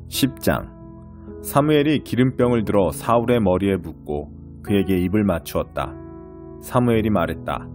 10장. 사무엘이 기름병을 들어 사울의 머리에 붓고 그에게 입을 맞추었다. 사무엘이 말했다.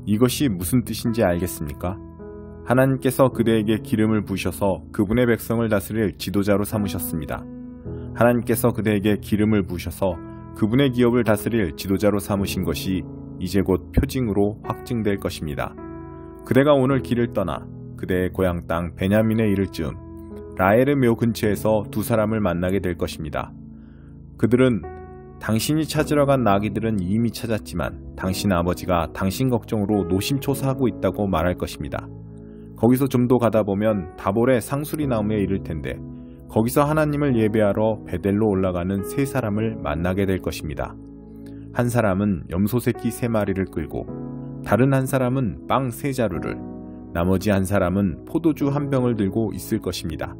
이것이 무슨 뜻인지 알겠습니까? 하나님께서 그대에게 기름을 부으셔서 그분의 백성을 다스릴 지도자로 삼으셨습니다. 하나님께서 그대에게 기름을 부으셔서 그분의 기업을 다스릴 지도자로 삼으신 것이 이제 곧 표징으로 확증될 것입니다. 그대가 오늘 길을 떠나 그대의 고향 땅 베냐민에 이를 즈음 라헬의 묘 근처에서 두 사람을 만나게 될 것입니다. 그들은 당신이 찾으러 간 나귀들은 이미 찾았지만 당신 아버지가 당신 걱정으로 노심초사하고 있다고 말할 것입니다. 거기서 좀 더 가다 보면 다볼의 상수리 나무에 이를 텐데 거기서 하나님을 예배하러 베델로 올라가는 세 사람을 만나게 될 것입니다. 한 사람은 염소 새끼 3마리를 끌고 다른 한 사람은 빵 3자루를 나머지 한 사람은 포도주 1병을 들고 있을 것입니다.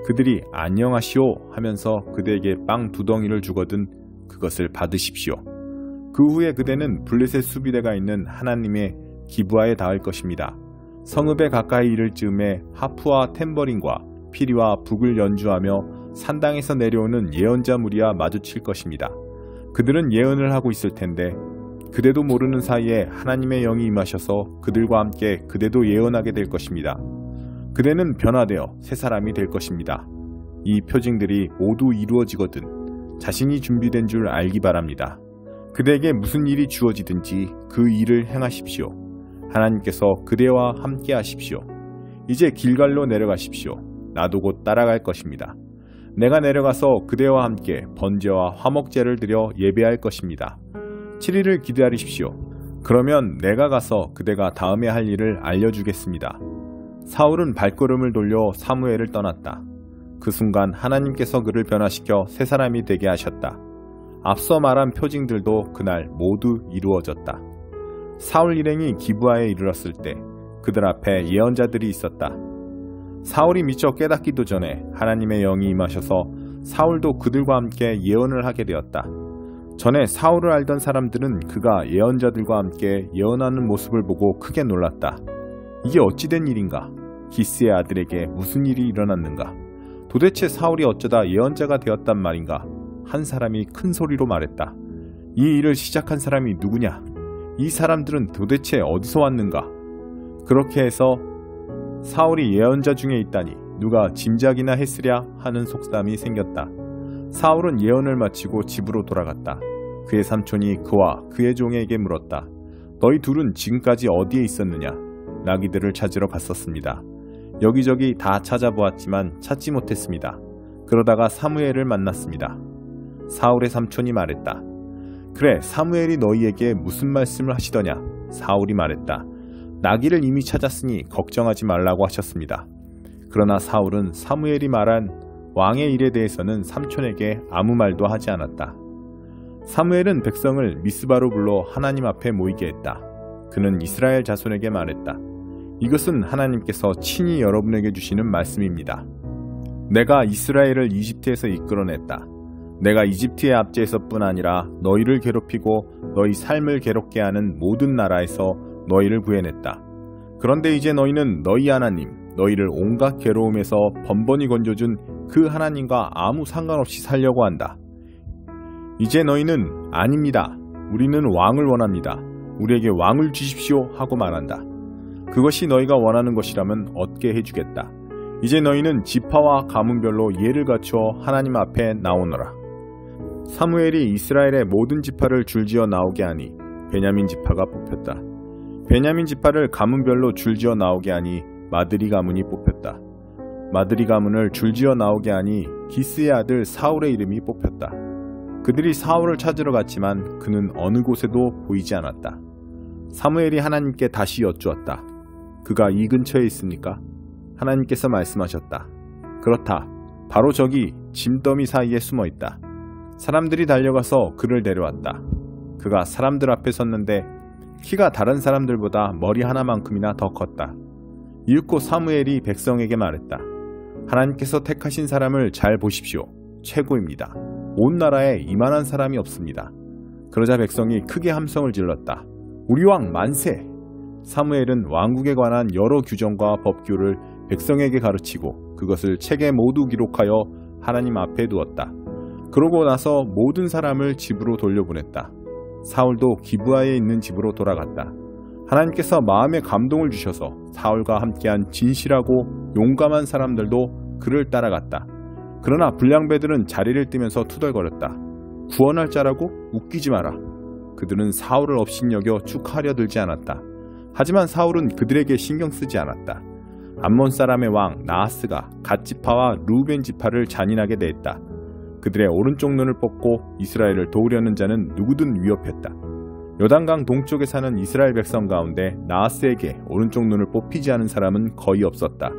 그들이 안녕하시오 하면서 그대에게 빵 2덩이를 주거든 그것을 받으십시오. 그 후에 그대는 블레셋 수비대가 있는 하나님의 기브아에 닿을 것입니다. 성읍에 가까이 이를 즈음에 하프와 탬버린과 피리와 북을 연주하며 산당에서 내려오는 예언자 무리와 마주칠 것입니다. 그들은 예언을 하고 있을 텐데 그대도 모르는 사이에 하나님의 영이 임하셔서 그들과 함께 그대도 예언하게 될 것입니다. 그대는 변화되어 새 사람이 될 것입니다. 이 표징들이 모두 이루어지거든 자신이 준비된 줄 알기 바랍니다. 그대에게 무슨 일이 주어지든지 그 일을 행하십시오. 하나님께서 그대와 함께 하십시오. 이제 길갈로 내려가십시오. 나도 곧 따라갈 것입니다. 내가 내려가서 그대와 함께 번제와 화목제를 드려 예배할 것입니다. 7일을 기다리십시오. 그러면 내가 가서 그대가 다음에 할 일을 알려주겠습니다. 사울은 발걸음을 돌려 사무엘을 떠났다. 그 순간 하나님께서 그를 변화시켜 새 사람이 되게 하셨다. 앞서 말한 표징들도 그날 모두 이루어졌다. 사울 일행이 기브아에 이르렀을 때 그들 앞에 예언자들이 있었다. 사울이 미처 깨닫기도 전에 하나님의 영이 임하셔서 사울도 그들과 함께 예언을 하게 되었다. 전에 사울을 알던 사람들은 그가 예언자들과 함께 예언하는 모습을 보고 크게 놀랐다. 이게 어찌된 일인가? 기스의 아들에게 무슨 일이 일어났는가? 도대체 사울이 어쩌다 예언자가 되었단 말인가? 한 사람이 큰 소리로 말했다. 이 일을 시작한 사람이 누구냐? 이 사람들은 도대체 어디서 왔는가? 그렇게 해서 사울이 예언자 중에 있다니 누가 짐작이나 했으랴 하는 속담이 생겼다. 사울은 예언을 마치고 집으로 돌아갔다. 그의 삼촌이 그와 그의 종에게 물었다. 너희 둘은 지금까지 어디에 있었느냐? 나귀들을 찾으러 갔었습니다. 여기저기 다 찾아보았지만 찾지 못했습니다. 그러다가 사무엘을 만났습니다. 사울의 삼촌이 말했다. 그래, 사무엘이 너희에게 무슨 말씀을 하시더냐? 사울이 말했다. 나귀를 이미 찾았으니 걱정하지 말라고 하셨습니다. 그러나 사울은 사무엘이 말한 왕의 일에 대해서는 삼촌에게 아무 말도 하지 않았다. 사무엘은 백성을 미스바로 불러 하나님 앞에 모이게 했다. 그는 이스라엘 자손에게 말했다. 이것은 하나님께서 친히 여러분에게 주시는 말씀입니다. 내가 이스라엘을 이집트에서 이끌어냈다. 내가 이집트의 압제에서뿐 아니라 너희를 괴롭히고 너희 삶을 괴롭게 하는 모든 나라에서 너희를 구해냈다. 그런데 이제 너희는 너희 하나님, 너희를 온갖 괴로움에서 번번이 건져준 그 하나님과 아무 상관없이 살려고 한다. 이제 너희는 아닙니다. 우리는 왕을 원합니다. 우리에게 왕을 주십시오 하고 말한다. 그것이 너희가 원하는 것이라면 얻게 해주겠다. 이제 너희는 지파와 가문별로 예를 갖추어 하나님 앞에 나오너라. 사무엘이 이스라엘의 모든 지파를 줄지어 나오게 하니 베냐민 지파가 뽑혔다. 베냐민 지파를 가문별로 줄지어 나오게 하니 마드리 가문이 뽑혔다. 마드리 가문을 줄지어 나오게 하니 기스의 아들 사울의 이름이 뽑혔다. 그들이 사울을 찾으러 갔지만 그는 어느 곳에도 보이지 않았다. 사무엘이 하나님께 다시 여쭈었다. 그가 이 근처에 있습니까? 하나님께서 말씀하셨다. 그렇다. 바로 저기 짐더미 사이에 숨어있다. 사람들이 달려가서 그를 데려왔다. 그가 사람들 앞에 섰는데 키가 다른 사람들보다 머리 하나만큼이나 더 컸다. 이윽고 사무엘이 백성에게 말했다. 하나님께서 택하신 사람을 잘 보십시오. 최고입니다. 온 나라에 이만한 사람이 없습니다. 그러자 백성이 크게 함성을 질렀다. 우리 왕 만세! 사무엘은 왕국에 관한 여러 규정과 법규를 백성에게 가르치고 그것을 책에 모두 기록하여 하나님 앞에 두었다. 그러고 나서 모든 사람을 집으로 돌려보냈다. 사울도 기브아에 있는 집으로 돌아갔다. 하나님께서 마음에 감동을 주셔서 사울과 함께한 진실하고 용감한 사람들도 그를 따라갔다. 그러나 불량배들은 자리를 뜨면서 투덜거렸다. 구원할 자라고? 웃기지 마라. 그들은 사울을 업신여겨 쭉 하려들지 않았다. 하지만 사울은 그들에게 신경 쓰지 않았다. 암몬 사람의 왕 나하스가 갓 지파와 루벤 지파를 잔인하게 대했다. 그들의 오른쪽 눈을 뽑고 이스라엘을 도우려는 자는 누구든 위협했다. 요단강 동쪽에 사는 이스라엘 백성 가운데 나하스에게 오른쪽 눈을 뽑히지 않은 사람은 거의 없었다.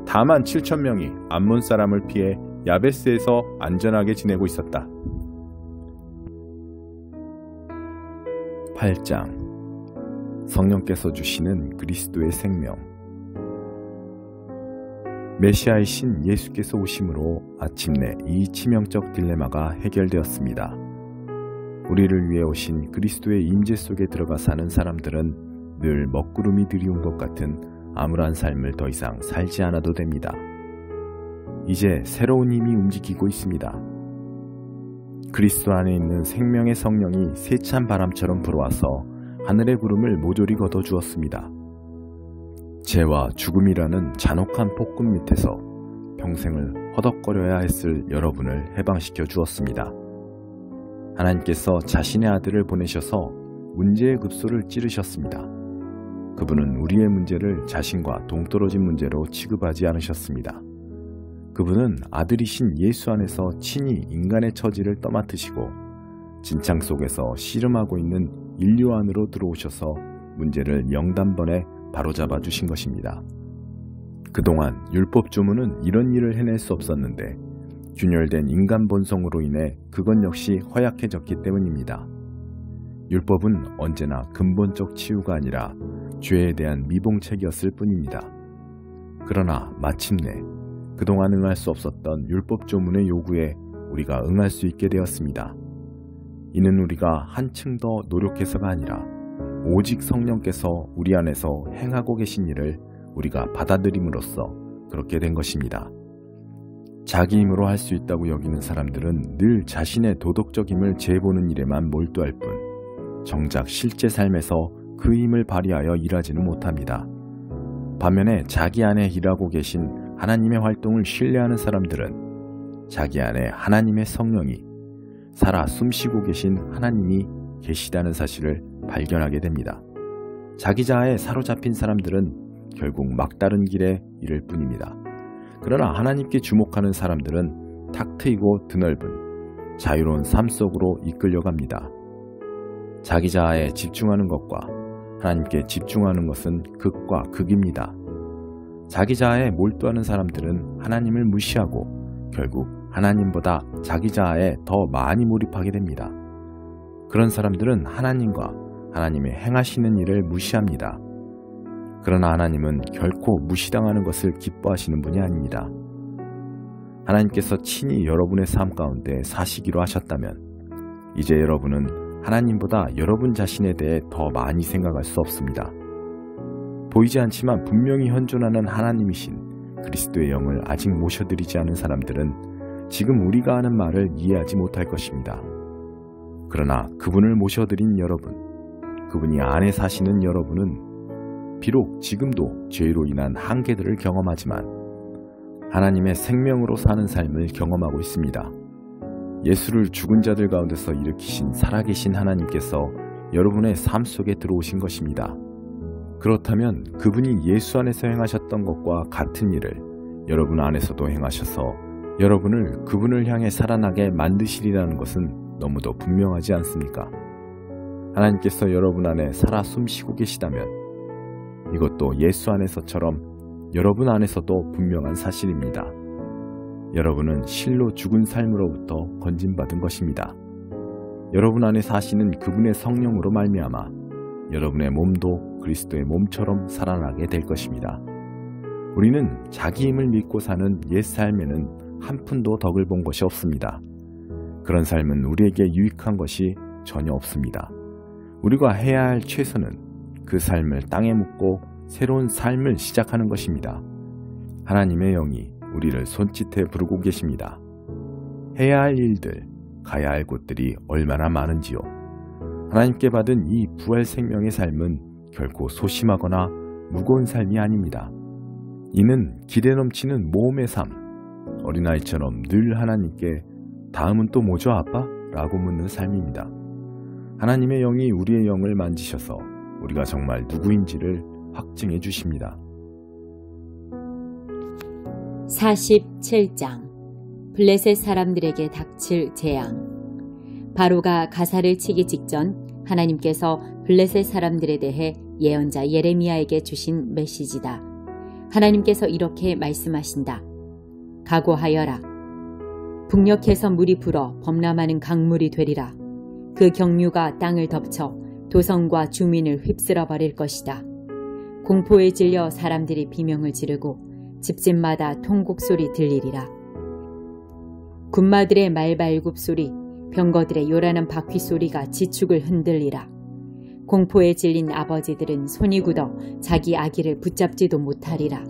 다만 7,000명이 암몬 사람을 피해 야베스에서 안전하게 지내고 있었다. 8장 성령께서 주시는 그리스도의 생명. 메시아이신 예수께서 오심으로 마침내 이 치명적 딜레마가 해결되었습니다. 우리를 위해 오신 그리스도의 임재 속에 들어가 사는 사람들은 늘 먹구름이 들이온 것 같은 암울한 삶을 더 이상 살지 않아도 됩니다. 이제 새로운 힘이 움직이고 있습니다. 그리스도 안에 있는 생명의 성령이 세찬 바람처럼 불어와서 하늘의 구름을 모조리 걷어주었습니다. 죄와 죽음이라는 잔혹한 폭군 밑에서 평생을 허덕거려야 했을 여러분을 해방시켜 주었습니다. 하나님께서 자신의 아들을 보내셔서 문제의 급소를 찌르셨습니다. 그분은 우리의 문제를 자신과 동떨어진 문제로 취급하지 않으셨습니다. 그분은 아들이신 예수 안에서 친히 인간의 처지를 떠맡으시고 진창 속에서 씨름하고 있는 인류 안으로 들어오셔서 문제를 영단번에 바로잡아 주신 것입니다. 그동안 율법 주문은 이런 일을 해낼 수 없었는데 균열된 인간 본성으로 인해 그것 역시 허약해졌기 때문입니다. 율법은 언제나 근본적 치유가 아니라 죄에 대한 미봉책이었을 뿐입니다. 그러나 마침내 그동안 응할 수 없었던 율법 조문의 요구에 우리가 응할 수 있게 되었습니다. 이는 우리가 한층 더 노력해서가 아니라 오직 성령께서 우리 안에서 행하고 계신 일을 우리가 받아들임으로써 그렇게 된 것입니다. 자기 힘으로 할 수 있다고 여기는 사람들은 늘 자신의 도덕적 힘을 재보는 일에만 몰두할 뿐 정작 실제 삶에서 그 힘을 발휘하여 일하지는 못합니다. 반면에 자기 안에 일하고 계신 하나님의 활동을 신뢰하는 사람들은 자기 안에 하나님의 성령이 살아 숨쉬고 계신 하나님이 계시다는 사실을 발견하게 됩니다. 자기 자아에 사로잡힌 사람들은 결국 막다른 길에 이를 뿐입니다. 그러나 하나님께 주목하는 사람들은 탁 트이고 드넓은 자유로운 삶 속으로 이끌려갑니다. 자기 자아에 집중하는 것과 하나님께 집중하는 것은 극과 극입니다. 자기 자아에 몰두하는 사람들은 하나님을 무시하고 결국 하나님보다 자기 자아에 더 많이 몰입하게 됩니다. 그런 사람들은 하나님과 하나님의 행하시는 일을 무시합니다. 그러나 하나님은 결코 무시당하는 것을 기뻐하시는 분이 아닙니다. 하나님께서 친히 여러분의 삶 가운데 사시기로 하셨다면 이제 여러분은 하나님보다 여러분 자신에 대해 더 많이 생각할 수 없습니다. 보이지 않지만 분명히 현존하는 하나님이신 그리스도의 영을 아직 모셔드리지 않은 사람들은 지금 우리가 하는 말을 이해하지 못할 것입니다. 그러나 그분을 모셔드린 여러분, 그분이 안에 사시는 여러분은 비록 지금도 죄로 인한 한계들을 경험하지만 하나님의 생명으로 사는 삶을 경험하고 있습니다. 예수를 죽은 자들 가운데서 일으키신 살아계신 하나님께서 여러분의 삶 속에 들어오신 것입니다. 그렇다면 그분이 예수 안에서 행하셨던 것과 같은 일을 여러분 안에서도 행하셔서 여러분을 그분을 향해 살아나게 만드시리라는 것은 너무도 분명하지 않습니까? 하나님께서 여러분 안에 살아 숨쉬고 계시다면 이것도 예수 안에서처럼 여러분 안에서도 분명한 사실입니다. 여러분은 실로 죽은 삶으로부터 건진받은 것입니다. 여러분 안에 사시는 그분의 성령으로 말미암아 여러분의 몸도 그리스도의 몸처럼 살아나게 될 것입니다. 우리는 자기 힘을 믿고 사는 옛 삶에는 한 푼도 덕을 본 것이 없습니다. 그런 삶은 우리에게 유익한 것이 전혀 없습니다. 우리가 해야 할 최선은 그 삶을 땅에 묻고 새로운 삶을 시작하는 것입니다. 하나님의 영이 우리를 손짓해 부르고 계십니다. 해야 할 일들, 가야 할 곳들이 얼마나 많은지요. 하나님께 받은 이 부활 생명의 삶은 결코 소심하거나 무거운 삶이 아닙니다. 이는 기대 넘치는 모험의 삶, 어린아이처럼 늘 하나님께 다음은 또 뭐죠 아빠? 라고 묻는 삶입니다. 하나님의 영이 우리의 영을 만지셔서 우리가 정말 누구인지를 확증해 주십니다. 47장 블레셋 사람들에게 닥칠 재앙. 바로가 가사를 치기 직전 하나님께서 블레셋 사람들에 대해 예언자 예레미야에게 주신 메시지다. 하나님께서 이렇게 말씀하신다. 각오하여라. 북녘에서 물이 불어 범람하는 강물이 되리라. 그 경류가 땅을 덮쳐 도성과 주민을 휩쓸어 버릴 것이다. 공포에 질려 사람들이 비명을 지르고 집집마다 통곡 소리 들리리라. 군마들의 말발굽 소리, 병거들의 요란한 바퀴 소리가 지축을 흔들리라. 공포에 질린 아버지들은 손이 굳어 자기 아기를 붙잡지도 못하리라.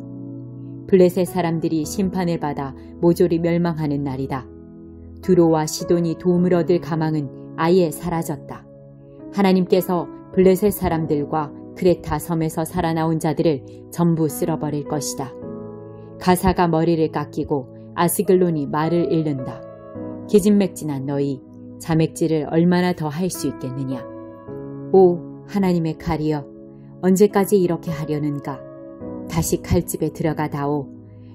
블레셋 사람들이 심판을 받아 모조리 멸망하는 날이다. 두로와 시돈이 도움을 얻을 가망은 아예 사라졌다. 하나님께서 블레셋 사람들과 크레타 섬에서 살아나온 자들을 전부 쓸어버릴 것이다. 가사가 머리를 깎이고 아스글론이 말을 잃는다. 기진맥진한 너희, 자맥질을 얼마나 더 할 수 있겠느냐. 오 하나님의 칼이여, 언제까지 이렇게 하려는가. 다시 칼집에 들어가다오.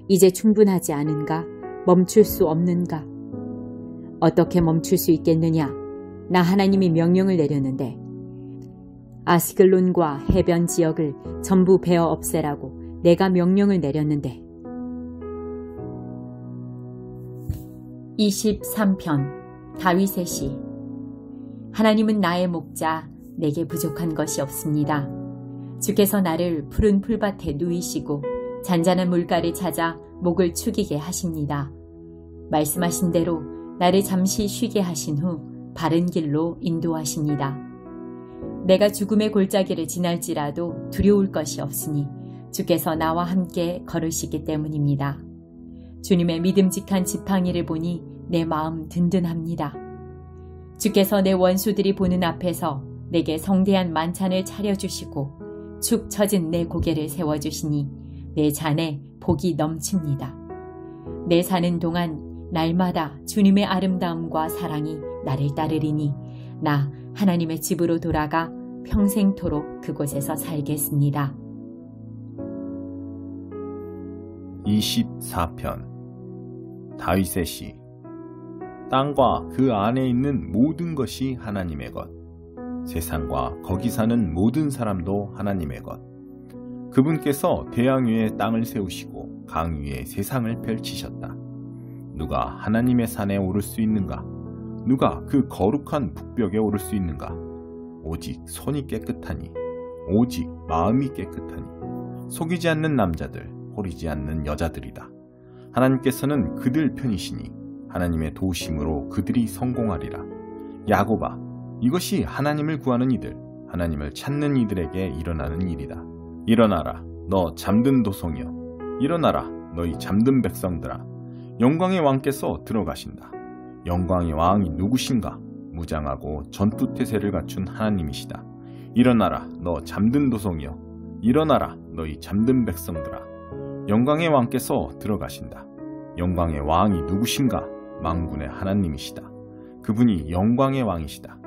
이제 충분하지 않은가? 멈출 수 없는가? 어떻게 멈출 수 있겠느냐. 나 하나님이 명령을 내렸는데 아스글론과 해변 지역을 전부 베어 없애라고 내가 명령을 내렸는데. 23편 다윗의 시. 하나님은 나의 목자, 내게 부족한 것이 없습니다. 주께서 나를 푸른 풀밭에 누이시고 잔잔한 물가를 찾아 목을 축이게 하십니다. 말씀하신 대로 나를 잠시 쉬게 하신 후 바른 길로 인도하십니다. 내가 죽음의 골짜기를 지날지라도 두려울 것이 없으니 주께서 나와 함께 걸으시기 때문입니다. 주님의 믿음직한 지팡이를 보니 내 마음 든든합니다. 주께서 내 원수들이 보는 앞에서 내게 성대한 만찬을 차려주시고 축 처진 내 고개를 세워주시니 내 잔에 복이 넘칩니다. 내 사는 동안 날마다 주님의 아름다움과 사랑이 나를 따르리니 나 하나님의 집으로 돌아가 평생토록 그곳에서 살겠습니다. 24편 다윗의 시. 땅과 그 안에 있는 모든 것이 하나님의 것, 세상과 거기 사는 모든 사람도 하나님의 것. 그분께서 대양 위에 땅을 세우시고 강 위에 세상을 펼치셨다. 누가 하나님의 산에 오를 수 있는가? 누가 그 거룩한 북벽에 오를 수 있는가? 오직 손이 깨끗하니, 오직 마음이 깨끗하니, 속이지 않는 남자들, 호리지 않는 여자들이다. 하나님께서는 그들 편이시니 하나님의 도우심으로 그들이 성공하리라. 야곱아, 이것이 하나님을 구하는 이들, 하나님을 찾는 이들에게 일어나는 일이다. 일어나라, 너 잠든 도성이여. 일어나라, 너희 잠든 백성들아. 영광의 왕께서 들어가신다. 영광의 왕이 누구신가? 무장하고 전투태세를 갖춘 하나님이시다. 일어나라, 너 잠든 도성이여. 일어나라, 너희 잠든 백성들아. 영광의 왕께서 들어가신다. 영광의 왕이 누구신가? 만군의 하나님이시다. 그분이 영광의 왕이시다.